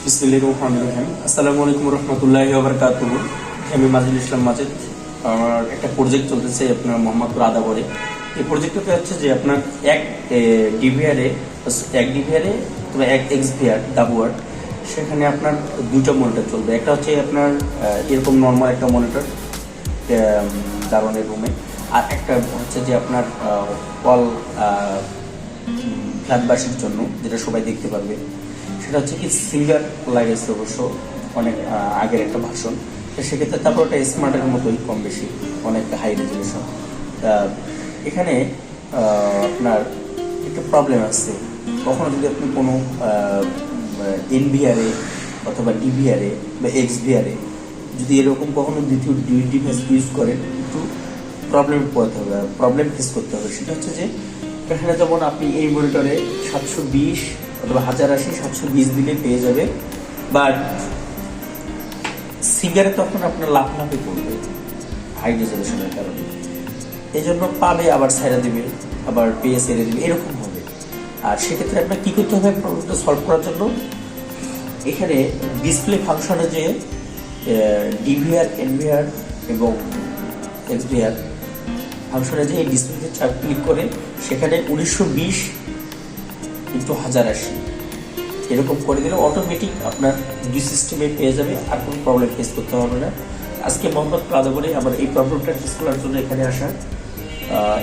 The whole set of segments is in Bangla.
বিসমিল্লাহির রহমানির রহিম। আসসালামু আলাইকুম রহমতুল্লাহি ওয়া বারাকাতুহু। আমি মাজিদুল ইসলাম মাজেদ। আমার একটা প্রজেক্ট চলতেছে আপনার মোহাম্মদপুর আদাবরে। এই প্রজেক্টটা হচ্ছে যে আপনার এক ডিভিআরে তবে এক এক্সভিআর দাবুয়ার, সেখানে আপনার দুটো মনিটর চলবে। একটা হচ্ছে আপনার এরকম নর্মাল একটা মনিটর দারোয়ানের রুমে, আর একটা হচ্ছে যে আপনার অল ফ্ল্যাটবাসীর জন্য, যেটা সবাই দেখতে পারবে। সেটা হচ্ছে কি সিঙ্গার লাগিয়েছে, অবশ্য অনেক আগের একটা ভাষণ। তো সেক্ষেত্রে তারপর একটা স্মার্টের মতোই কম বেশি অনেক হাই রেজলিউশন। এখানে আপনার একটা প্রবলেম আছে, কখনো যদি আপনি কোনো এনভিআরে অথবা ডিভিআরে বা এক্সভিআরে যদি এরকম কখনো দুই ডিভাইস ইউজ করেন, একটু প্রবলেম ফেস করতে হবে। সেটা হচ্ছে যে এখানে যেমন আপনি এই মনিটরে 720 অথবা 1080 720 দিলে পেয়ে যাবে, বাট সিঙ্গারে তখন আপনার লাফালাফি করবে হাই রেজলিউশনের কারণে। এই জন্য পাবে আবার ছেড়ে দেবে, আবার পেয়ে ছেড়ে দেবে, এরকম হবে। আর সেক্ষেত্রে আপনার কী করতে হবে প্রবলেমটা সলভ করার জন্য? এখানে ডিসপ্লে ফাংশনে যে ডিভিআর, এনভিআর এবং এক্সভিআর ফাংশনে যে এই ডিসপ্লেতে চাপ ক্লিক করে সেখানে 1920x1080 এরকম করে দিলে অটোমেটিক আপনার দুই সিস্টেমে পেয়ে যাবে, আর কোনো প্রবলেম ফেস করতে হবে না। আজকে মোহাম্মদপুর আদাবরে আবার এই প্রবলেমটা ফেস করার জন্য এখানে আসা।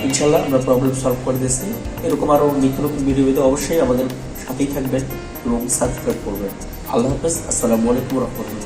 ইনশাল্লাহ আমরা প্রবলেম সলভ করে দিচ্ছি। এরকম আরও নিত্য নতুন ভিডিও পেতে অবশ্যই আমাদের সাথেই থাকবেন এবং সাবস্ক্রাইব করবেন। আল্লাহ হাফেজ। আসসালামু আলাইকুম রহমতুল্লাহ।